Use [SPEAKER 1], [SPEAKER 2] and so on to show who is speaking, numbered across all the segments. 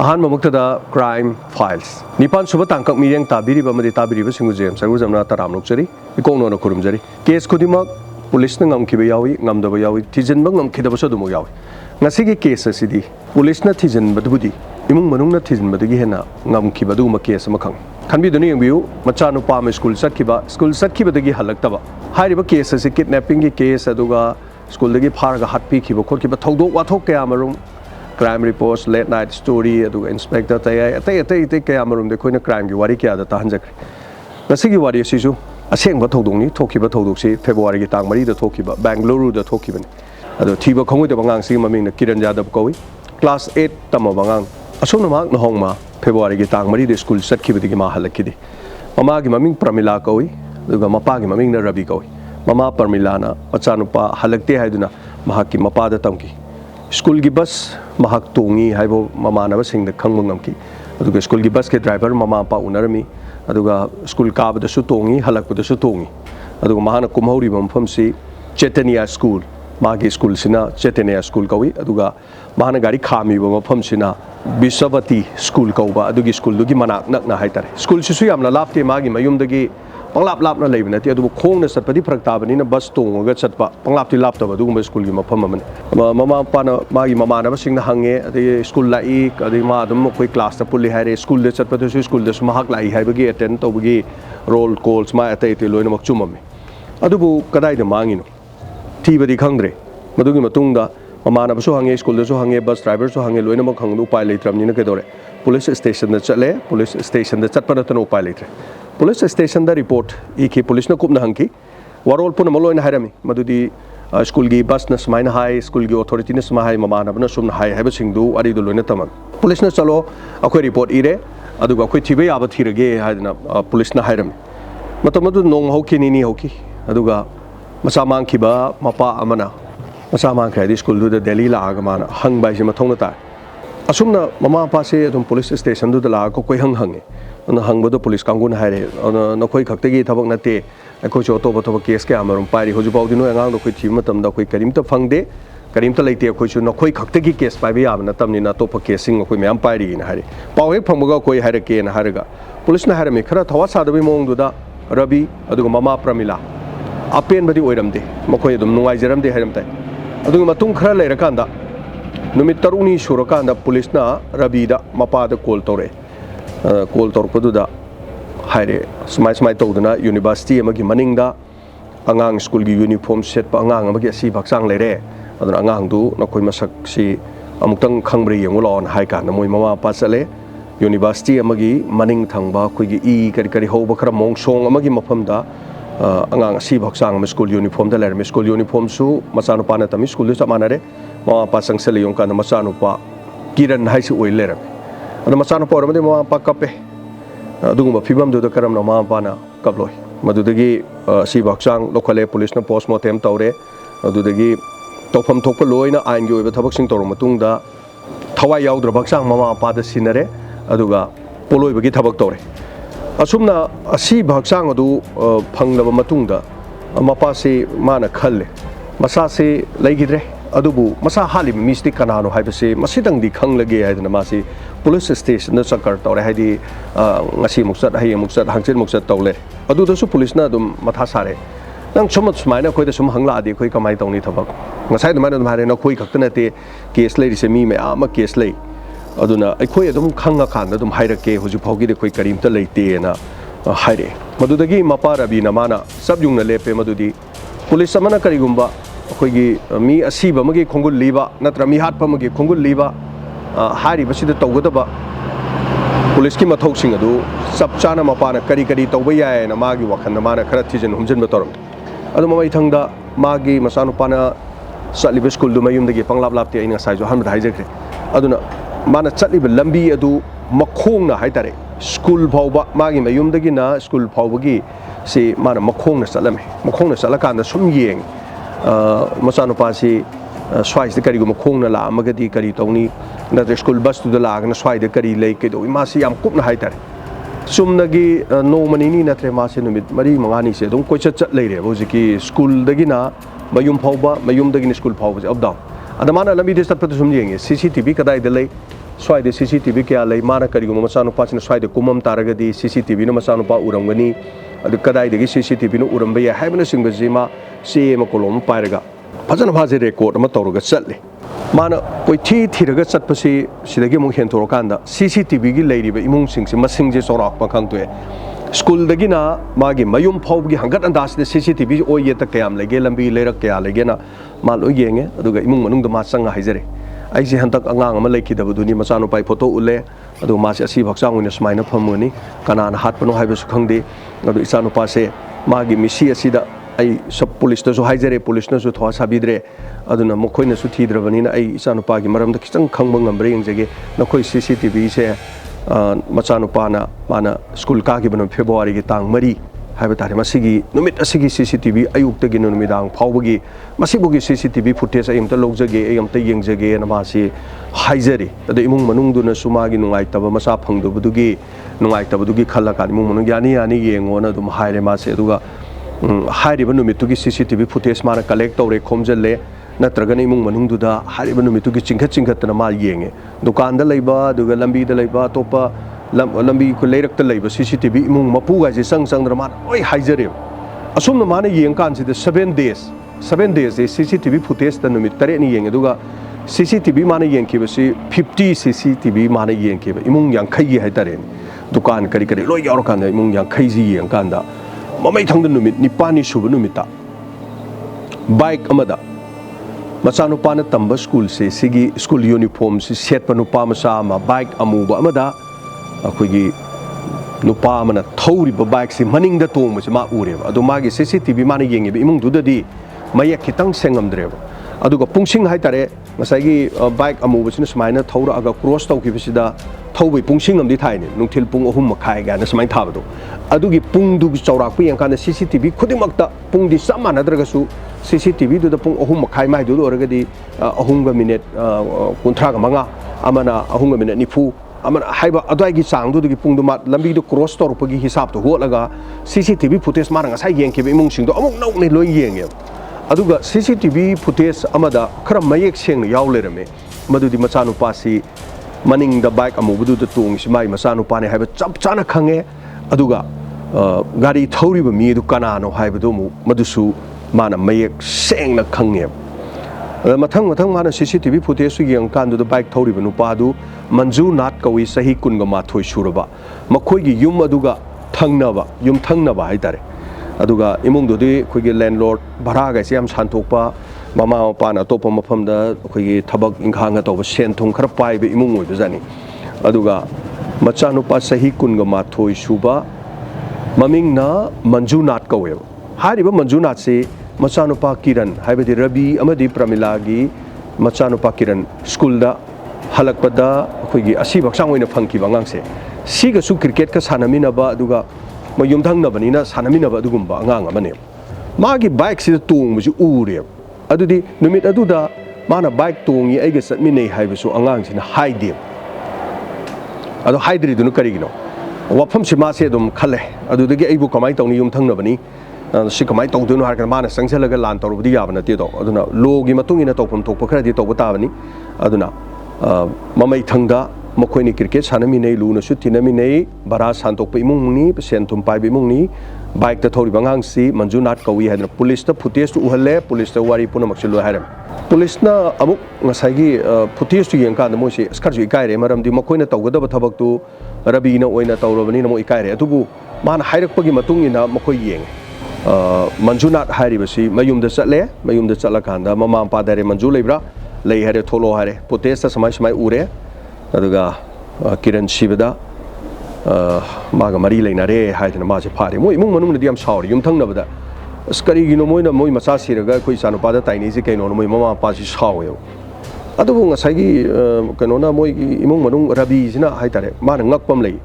[SPEAKER 1] Ahaan ममुक्तदा crime files निपान सुबह तांकक मिरियंग ताबिरिबा मदि ताबिरिबा सिंगु GeM सरगुजमना तराम नुकजरी इकोंनो न खुरुमजरी केस खुदिमक पुलिस न ngamkiba yawi ngamdaba yawi thijinba ngamkhidaba so dumo yawi ngasigi case asidi police na thijinba dubudi imung manung na thijinba dagi hena ngamkiba duguma case amakhang khanbi duni yengbiu macha nu pa me school satkiba dagi halaktaba hairiba case asi kidnapping gi case aduga school dagi pharaga hatpi khiba khotkiba thodok wathok kaya marum crime reports late night story aduga inspector tay kaya marum de khoina crime gi wari kya da tahanjakre ngasigi wari asisu aseng ba thodong ni thokiba thodok si February gi tang mari da thokiba Bangalore da thokiba ni ado thiba khongoi da bangang si maming na Thajadaba kowi class 8 tamo bangang asona mak na hongma February gi tang mari de school satkiba digi ma halakidi mama gi maming Pramila kowi aduga mapa gi maming na Rabi kowi mama Pramila na achanupa halakte haiduna mahaki mapa da tamki school gi bus mahak tongi haibo mama na basing da khangmung amki aduga school gi bus ke driver mama pa unarami aduga school kaab da su tongi halak da su tongi aduga mahana kumhauri bam famsi Chaitanya school magi school sina Chaitanya school kawi aduga mahana gari khami bam famsina Bisavati school kauba adugi school dugi manak nak na haitare school sisu yamna lapte magi mayum dagi panglap lap na leibna ti aduga khong na satpadi phraktabani na bus tonga chatpa panglap ti lap taba duguma school gi mafam man mama pana magi mama na basing na hange adi school lai adi ma adum koi class ta pulli haire school de chatpa su school de mahak lai haibagi attend tobagi roll calls ma atai ti loina mak chumam adubu kadai da mangino ti badi khangre madugi matungda mama na basu hange school de su hange bus driver su hange loina mak khangdu pai leitram ni na kedore police station da chale police station da chatpa na tano pai leitre police station da report iki police na kupna hangki warol puna malo na harami madudi school gi bus na smaina high school gi authority na smai mama na bana sumna high haba singdu ari do loina tamam police na chalo akoi report ire aduga akoi thibe yaba thirage haidna police na harami matamadu nong hoki ni hoki aduga masa mangki ba mapa amana masa mang khai school du da Delhi la aga mana hang bai jima thongna ta asumna mama pa se adum police station du da la ko koi hange na hangbado police kangun haire na khoi khaktegi thabak nate akoi cho to ba case ke amarum pari hoju pau dinu angang do khoi thi matam da khoi karim ta phangde karim ta leite khoi chu na khoi khaktegi case pai ba yam na tamni na to pa casing khoi myam pari na haire pau hek phangba khoi haire ke na haraga police na haire me khara thawa sa da bi mong du da Rabi aduga mama Pramila apen badi oiramde makhoi adum nungai jaram de hairam tai aduga matung khara leira kanda numit taruni surakanda police na Rabi da mapa da call tore call torpadu da haire smai toduna university amagi maningda angang school gi uniform set pa angang amagi si baksang lere aduna angang du nakoi masak si amuktang khangbre yengulon hai ka na moi mama pa chale university amagi maning thangba khoi gi e kari hoba khara mongsong amagi mafam da angang si baksang school uniform da lere school uniform su masanu pa na tami school du samanare mama pa sangsele yong ka na masanu pa kiran hai si oi lere ada masana por made mama pa kape aduguma fibam du da karam na mama pa na kaploi madudagi si baksang lokale police na postmortem tawre adudagi tofam thokpa loina ain gi oiba thabak sing tawr matung da thawai yaudra baksang mama pa da sinare aduga poloi bagi thabak tawre asumna asi baksang adu phanglaba matung da mapa se mana khalle masa se laigidre adubu masa hali mistik kanano haibase masidang di khanglage haidna masi police station na sakar tawre haidi ngasi muksat hayi muksat hangchen muksat tawle adu da su police na dum matha sare nang chomot smaina khoi da sum hangla adi khoi kamai tawni thabak ngasai dum na mare na khoi khakta te case lei se mi me ama case lei aduna ai khoi adum khanga khan dum hairake hoju phaugi de khoi karim ta leite na haire madudagi mapa Rabi na mana sabyung na lepe madudi police amana karigumba अखोगी मी असीब मगे खोंगुल लीबा नत्र मिहात पमगे खोंगुल लीबा हारी बसिद तौगदबा police की मथौसिंग अदु सब चाना मपाना करी करी तौबा याय ना मागी वखन माना खरा थिजन हुमजन बतरम अदु ममै थंगदा मागी मसानु पाना चलिब स्कूल दु मयुम दगे पंगलाप लापते आइना साइजो हम हाइजख्रे अदुना माना चलिब लंबी अदु मखोंगना हाइतारे स्कूल फावबा मागी मयुम दगे ना स्कूल फावबगी से माना मखोंगना चलमे मखोंगना चलकांदा सुम येंग मसानु पासी स्वाइस de kari gum khong na la amagadi kari tawni na school bus tu da la na swai de kari lei ke do masi yam kup na haitar sumnagi no manini na tre masi numit mari mangani se dum koi chat leire bojiki school dagi na mayum phauba mayum dagi school phauba up down adamana lambi de stat patu sum yenge CCTV kadai de lei स्वाइदे CCTV क्या लई माना करिगुम मचानुपासिना स्वाइदे कुमम तारगदी CCTV न मचानुपा उरमगनी अदु कदाइदगी CCTV न उरमबे या हाइबना सिंगबजी मा से म कोलम पाइरगा फजन फाजे रेकॉर्ड अमा तौरगा चटले माना कोई थीरगा चटपसी सिदगी मु हेंथोरकांदा CCTV गी लेरिबे इमुंग सिंगसे मसिंगजे चौराकपा खंगतोए स्कूल दगिना मागी मयुम फाउबगी हंगत अंदासदे CCTV ओये त कयाम लेगे लंबी लेरक कया लेगेना मा लो येंगे अदुगा इमुंग मनुंग द मा संगा हाइजरे आइसे हंतक अंगांग अमा लेखिदबदुनी मचानुपाई फोटो उले अदु मासे असि भक्सांग ओइना स्माइना फमगनी कनान हातपनो हाइबसु खंगदे अदु इचानुपासे मागी मिसी असिदा आई सब पुलिस तो हाइजरे पुलिस नसु थवा साबिद्रे अदुना मखोइनसु थीद्रबनिना आई इचानुपागी मरमद खितंग खंगब ngамब्रे यंगजेगे नखोइ CCTV से मचानुपाना माना स्कूल कागिबन फेब्रुवारी की तांग मरी हाइबा तारे मसिगी नुमित असिगी CCTV अयुक्तगी नुमिदांग फावबगी मसिबुगी CCTV फुटेज अयमत लोगजगे अयमत यंगजगे नमासी हाइजरी अदु इमुंग मनुंगदुना सुमागी नुंगाइतबा मसा फंगदुबदुगी नुंगाइतबदुगी खल्लाका इमुंग मनुंग यानी यानी येंगोना दुम हाइरे मासे अदुगा हाइरिबा नुमितुगी CCTV फुटेज माना कलेक्ट तौरे खोमजले नत्रगन इमुंग मनुंगदुदा हाइरिबा नुमितुगी चिंखत मा येंगे दुकान दा लैबा दुगा लंबी दा लैबा तोपा लंबी को लेरक लैबा CCTV इमुंग मपुगाजे संगद्र मान ओइ हाइजरे असुम माना येंग कानसिदा 7 days CCTV फुटेज दा नुमित तरे नि येंगे दुगा CCTV माना येंखिबसी 50 CCTV माना येंखिबा इमुंग यांखैगी हाइतारे दुकान करी करी लोय यावरकान इमुंग यांखैजी येंग कांदा ममै थंग नुमित निपानी सुब नुमिता बाइक अमदा मचानुपाना तंब स्कूल से सिगी स्कूल यूनिफॉर्म से सेट नुपा मचा बाइक अमूब अमदा अखोगी नुपा अमना थौरिब बाइक से मनिंग द तोंग से मा उरेब अदु मागी CCTV माना येंगे इमुंग दुददी मयक खितंग सेंगमद्रेब अदुगा पुंगसिंग हाइतारे ngसाइगी बाइक अमूबसिन स्माइना थौरा अगा क्रॉस तौखिबसिदा थौबै पुंगसिंग अमदि थाइने नुंथिल पुंग 3 मखाय गाना स्माइ थाबदो अदुगी पुंग दुग चौराकपु यंकाना CCTV खुदिमक्ता पुंग दि सम मानद्रगसु CCTV दुदा पुंग 3 मखाय माइ दुद ओरगदि 3 मिनिट 35 अमना 3 मिनिट निफु अमना हाइबा अदवाइगी चांग दुदगी पुंग दुमा लंबी दु क्रॉस तौरपगी हिसाब तो होलगा CCTV फुटेज माना ngसाइ येंखिबे इमुंग सिंग दो अमुक नौने लोय येंगे अदुगा CCTV फुटेज अमदा खरा मयेक सेंग याव लेरमे मदुदि मचानुपासी मनिंग द बाइक अमुबदु द तोंगसि माइ मचानुपाने हाइबा चप चाना खंगे अदुगा गाड़ी थौरिबा मीदु कनानो हाइबदु मदुसु माना मयेक सेंगना खंगे मथंग माना CCTV फुटेज सु यंग कान दु बाइक थौरिबा नुपादु मंजू नाथ कवि सही कुनगा माथोय सुरबा मखोइगी युम अदुगा थंगनबा युम थंगनबा हाइतारे अदुगा इमुंगदुदि खुगी लैंडलॉर्ड भरागा से हम सानथोकपा ममा मपाना तोपा मफमदा खुगी थबक इंखांगा तोबा सेन थुंग खरा पाइबे इमुंग ओइबजानी अदुगा मचानुपा सही कुनगा माथोय सुबा ममिंगना मंजूनाथ कवेब हारिबा मंजूनाथ से मचानुपा किरण हाइबदि रवि अमदि प्रमिलागी मचानुपा किरण स्कूल दा हलकपदा खुगी असि बक्सांग ओइना फंखिबा ngang सिगसु क्रिकेट का सानमिनबा अदुगा युमथंगनबनिना सानमिनबा अदुगुम्बा अंगांग अमने मागी बाइक से तोंगबसु उरे अदुदि नुमित अदुदा माना बाइक तोंगी आइगा चटमिनै हाइबसु अंगांग सिना हाइदे अदो हाइद्रिदुनु करिगिनो वाफम से मासे अदुम खले अदुदगी आइबु कमाइ तौनी युमथंगनबनी सि कमाइ तौदुनु हारकन माना संगसलगा लान तौरबदि याबा नतेदो अदुना लोगी मतुंगिना तौफम थोकप खरदि तौबा ताबनी अदुना ममै थंगदा मखोइनी क्रिकेट सानमिनै लुना सुतिनमिनै बरा सानतोप इमुंगनी सेंथुम पाइब इमुंगनी बाइक ता थौरि बंगांगसी मंजूनाथ कवि हाइदना पुलिस ता फुटेज तु उहले पुलिस ता वारी पुनमक्सिलो हाइरम पुलिस ना अमुक ngसाइगी फुटेज तु यंकान मोसे स्करजु इकाइरे मरमदि मखोइना तौगदब थबक तु रबिना ओइना तौरबनी नमो इकाइरे अदुबु मान हाइरकपगी मतुंगिना मखोइ येंग मंजूनाथ हाइरिबसी मयुमदा चले मयुमदा चलकांदा ममा पादारे मंजू लेब्रा लई हारे थोलो हारे फुटेज ता समाय समाय उरे अदुगा किरण शिबदा मागा मरी लेनारे हाइदना मासे फारे मोय इमुंग मनुंगदि याम सावरि युमथंगनबदा स्करिगिनो मोयना मोय मचा सिरगा कोइ सानुपादा ताइनिजे कैनो मोय ममा पासि सावयो अदुबु ngसाइगी कैनोना मोय इमुंग मनुंग रबि सिना हाइतारे माना ngakpam lei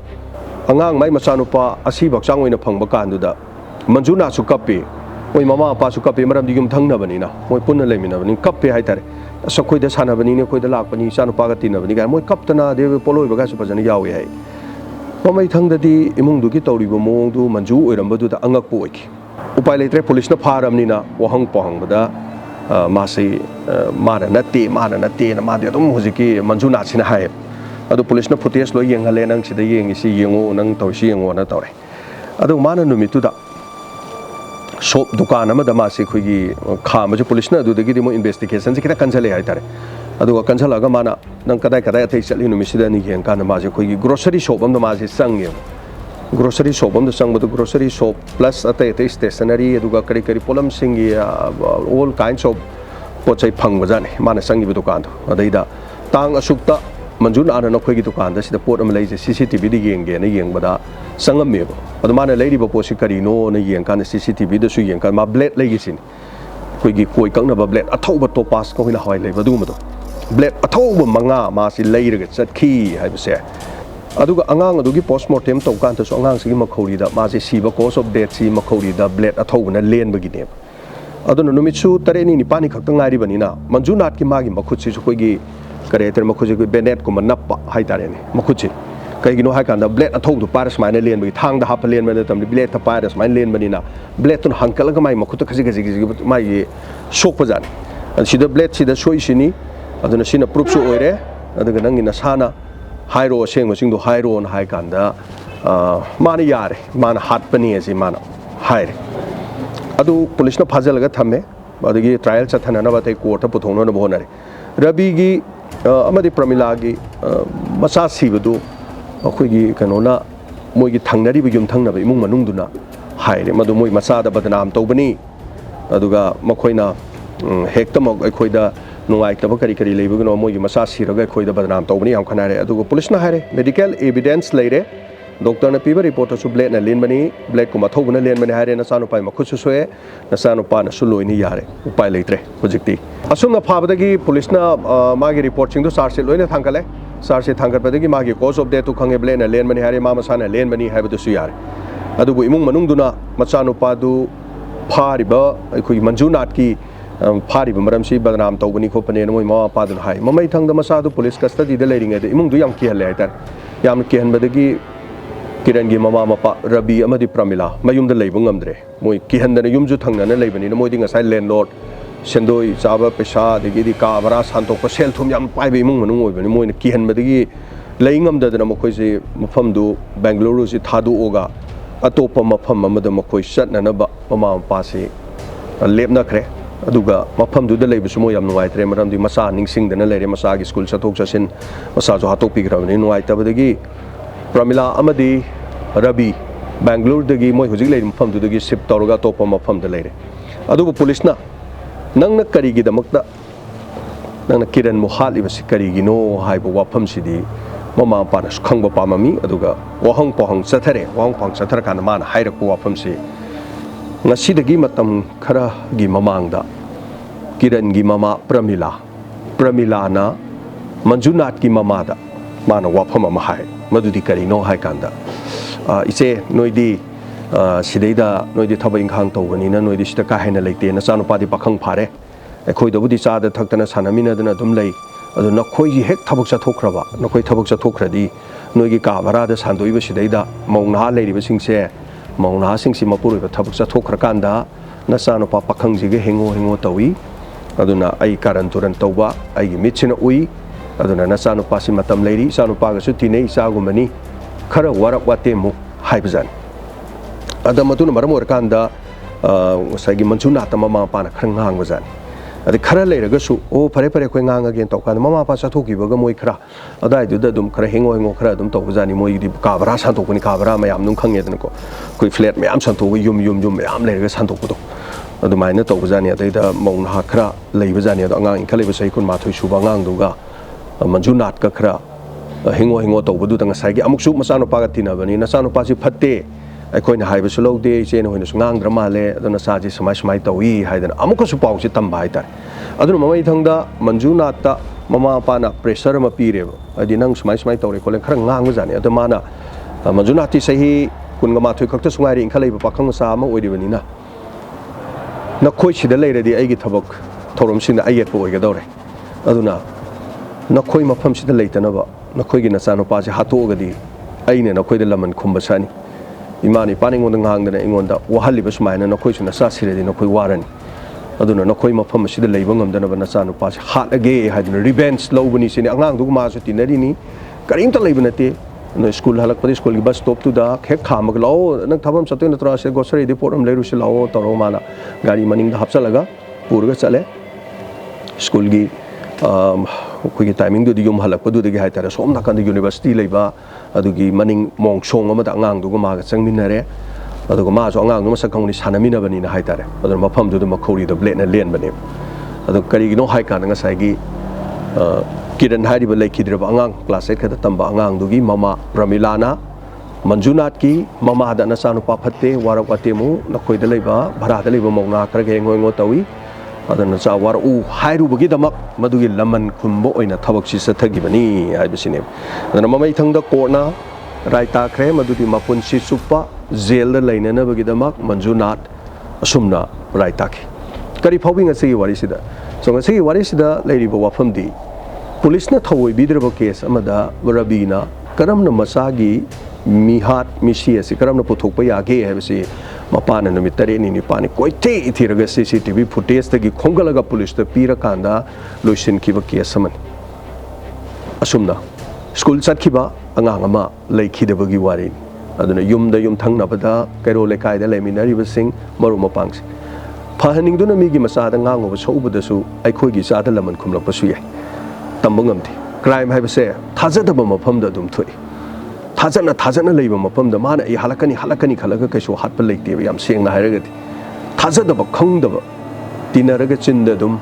[SPEAKER 1] angang mai machanupa asi bakchang oina phangba kanduda manjuna su kappe moy mama pa su kappe maram di yumthangnabani na moy punna leiminabani kappe haitare sakoi da sanabani ne koi da lakpani chanupa ga tinabani ga moy kaptana de poloi baga su pajana yawi hai mamai thangdadi imung du gi tawriba mong du manju oiramba du da angak po oiki upai leitre police na pharamni na wahang pohang bada masi mana natte na made dum hojiki manjuna sina hai adu police na footage lo yeng hale nang sida yeng si yengo nang taw si yengo na tawre adu mana numitu da shop dukan ama da ma se khoigi kha ma ju police na adu dagi mo investigation se kita kansale hai tare adu kansala ga mana nang kadai kadai athai chali numi sida ni yeng kan ma se khoigi grocery shop am da ma se sang ye grocery shop am da sang bu grocery shop plus atai stationery adu ga kari kari polam singi all kinds of pochai phang ba jane mana sangi bu dukan adai da tang asukta manjun ana na khoi gi dukan da sida pot am lai je CCTV di yeng ge na yeng bada sangam me ba adu mana lai ri ba posi kari no na yeng kan CCTV da su yeng kan ma blade lai gi sin khoi gi koi kang na ba blade athau ba to pass ko hina hoi lai ba du ma do blade athau ba manga ma si lai ra ga chat khi hai ba se adu ga angang adu gi postmortem to kan ta so angang si ma khori da ma si si ba cause of death si ma khori da blade athau na len ba gi ne adu no numitsu tare ni pani khak tang ngai ri bani na manjunat ki ma gi makhut si khoi gi kare ter makhut ji benet ko manappa hai tare ni makhut ji kai gi no hai kan da blade athau du paras mai na len ba thang da hap len ba tam blade ta paras mai len bani na blade tun hankal ga mai makhut khaji khaji mai sok pa jan si da blade si da soi sini adu na sina proof so oire adu ga nang ina sana hairo seng ma sing do hairo on hai kan da mana yare mana hat pani asi mana haire adu police na phajal ga thame adagi trial chathana na batai court ta puthongna na bonare rabi gi amadi pramila gi masa sibadu akhoi gi kanona moi gi thangnari bi yum thangna ba imung manung duna haire madu moi masa da badnam tawbani aduga makhoina hekta mok akhoi da nungai ta kari kari leibu no moi gi masa siraga akhoi da badnam tawbani yam khanare aduga police na haire medical evidence leire doctor na piba report su blade na len bani blade ko mathau na len bani hare na sanu pai makhu su soe na sanu pa na su loi ni yare upai leitre projecti asum na phabada gi police na magi report sing do sar se loina thangkale sar se thangkar padagi magi cause of death to khange blade na len bani hare ma masana len bani haibadu su yare adu bu imung manung duna machanu pa du phariba khoi manjunat ki phariba maram si badnam tawbani khopane moi ma pa du hai mamai thang da masa du police custody da leiring de imung du yam ki hale tar yam ki han badagi kiran gi mama mapa rabi amadi pramila mayum da leibung amdre moi kihan da yumju thangna na leibani na moi dinga sai landlord sendoi chaba pesa de gi di ka bara santok pa sel thum yam pai be mung manung oi bani moi na kihan badagi leingam da na mokoi se mafam du bangalore si thadu oga atopa mafam amada mokoi sat na ba mama mapa se lepna khre aduga mafam du da leibu sumo yam nuai tre maram di masa ningsing da na leire masa gi school chathok chasin masa jo hatok pi gra ni nuai ta badagi pramila amadi rabi bangalore dagi moi hujik leir mafam du dagi ship tawraga topa mafam da leire adubu police na nang na kari gi damakta nang na kiran muhal ibas kari gi no haibu wafam sidi mama pa na khangba pamami aduga wahang pohang chathare wahang pohang chathar kan mana hairak wafam si ngasi dagi matam khara gi mamang da kiran gi mama pramila na manjunat gi mama da mana wafam ama hai madudi kari no hai kanda ise noidi sideida noidi thaba inkhang tawbani na noidi sita ka haina leite na chanu padi pakhang phare ekhoi dabudi cha da thaktana sanamina dana dum lei adu nakhoi gi hek thabuk cha thokraba nakhoi thabuk cha thokradi noigi ka bara da sandoi ba sideida maungna leiri ba singse maungna singsi mapuroi ba thabuk cha thokra kanda na chanu pa pakhang ji ge hengo tawi aduna ai karan turan tawba ai gi mitchina ui aduna na chanu pa si matam leiri chanu pa ga su tinei cha gumani khara warak wate mu haibjan adamatu na maram orkanda sagi manchuna ta mama pa na khrang hang bajan adi khara leiraga su o pare khoi ngang again to kan mama pa cha thoki baga moi khara adai du da dum khara hengo khara dum to bajani moi di ka bara san to ni ka bara mayam nung khang yedna ko koi flat mayam san to yum mayam leiraga san to ko adu mai na to bajani adai da maung ha khara lei bajani adu angang in khale ba sai kun ma thoi su ba ngang du ga manjunat ka khara hengo to budu tang sai gi amuk su masano pa ga tina bani na sano pa si phatte aikoina haiba su lode chen hoina su ngang drama le aduna sa ji samai tawi haidana amuk su pau si tamba hai tar aduna mamai thangda manjunat ta mama pa na pressure ma pire adi nang samai tawre kolen khara ngang jani adu mana manjunat ti sahi kun ga ma thoi khakta sungai ri khalai ba pakhang sa ma oidi bani na khoi sida leiradi ai gi thabak thorom sin da ayet bo oiga dore aduna nakhoi mafam sida leitana ba nakhoi gi nasano pa se hatogadi aine nakhoi de laman khumba sani imani paningon da ngang da ingon da wahali ba sumaina nakhoi suna sa siredi nakhoi warani aduna nakhoi mafam sida leibang ngam da na nasano pa se hat age haduna revenge lobani sini angang du ma su tinari ni karim ta leibnate no school halak padi school ki bus stop tu da khek khamag lao nang thabam satwe na tra se grocery depot am leiru se lao toro mana gari maning da hapsalaga purga chale school gi ko gi timing du di yum halak padu de gi haitara som na kan di university leiba adu gi maning mong song ama da ngang du ga ma ga changminare adu ga ma so ngang du ma sakang ni sanamina bani na haitare adu mafam du ma khori da blena len bani adu kari gi no hai kan nga sai gi kiran hari ba lekidreba angang class 8 khada tamba angang dugi mama Pramilana Manjunat ki mama da na sanu pa phatte warak watemu nakoi da leiba bhara da leiba mongna kra ge ngoi ngo tawi adana cha war u hairu bugi damak madugi laman khumbo oina thabak si sathagi bani ai bisine adana mama ithang da korna raita khre madudi mapun si supa jail da leina na bugi damak Manjunat asumna raita ki kari phawing ase wari sida so ngasi wari sida leiriba wafam di police na thawoi bidraba case amada Rabina karamna Machagee Mihaat misi ase karamna puthokpa yage habisi Mapana numit tare ni pani koite ithiraga CCTV footage tagi khongalaga police ta pira kanda loisin kiba case aman asumna school chatkhiba angang ama leikhidabagi wari aduna yum thangnabada kairo lekai da leminari basing maru mapangs fahaning duna migi masada ngango sobadasu aikhoigi sada laman khumlakpasu yai tambungamti crime haibase thajadaba mafamda dum thoi thajana leiba mafamda mana ai halakani khalaga kaisu hatpa leite yam sengna hairagati thajadaba khangdaba tinaraga chinda dum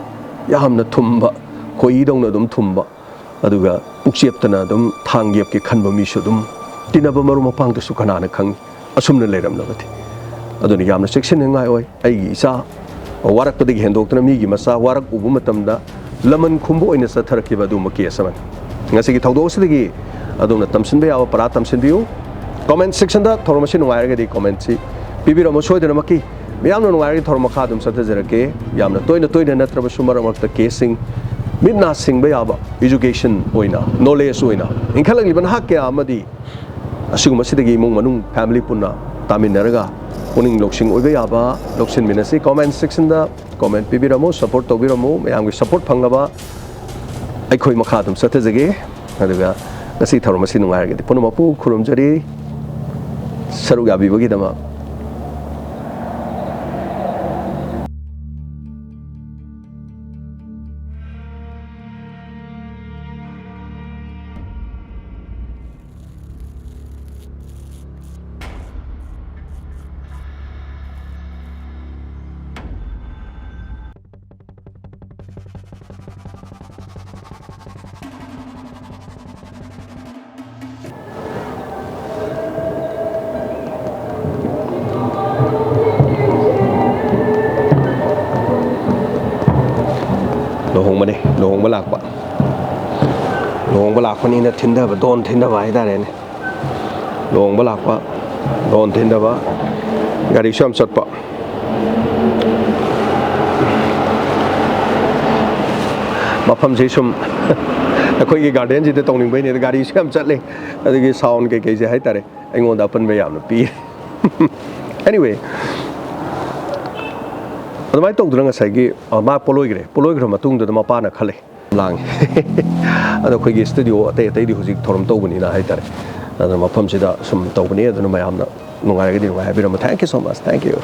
[SPEAKER 1] yamna thumba khoidongna dum thumba aduga pukcheptana dum thangyep ki khanba misu dum tinaba maru mapang da su kanana khang asumna leiramnabati aduni yamna section ngai oi ai isa warak padi hendokna migi masa warak ubu matamda laman khumbo oina satharakhiba du maki asaman ngasi gi thawdo sidagi aduna tamsinbe yawa para tamsinbiu comment section da thormasi nungairaga di comment si bibiro mo soidena maki miyamna nungairaga thorma kha dum sathajarake yamna toina natraba sumara makta casing midna singba yaba education oina knowledge oina inkhalagi ban hakya amadi asuguma sidagi mung manung family punna taminaraga puning loksing oiba yaba loksin minasi comment section da comment pibiramo support tobiramo mayamgi support phangaba aikhoi makhadum sathajage aduga ngasi tharomasi nungairagadi punumapu khurumjari saruga bibagi dama lohong balak ni na thinda ba don thinda ba ida re ne lohong balak ba don thinda ba gari sham sat pa mafam se sum akoi gi garden ji de tongning bai ne gari sham chat le adigi sound ke ke je hai tare aingon da pan ba yam na pi anyway adamai tong duranga sai gi ma poloi matung da Mapana khale lang ado khoi gi studio ate di hojik thorom tobani na hai tare adama mafam sida sum tobani aduna mayamna nungai ga di nungai biram thank you so much thank you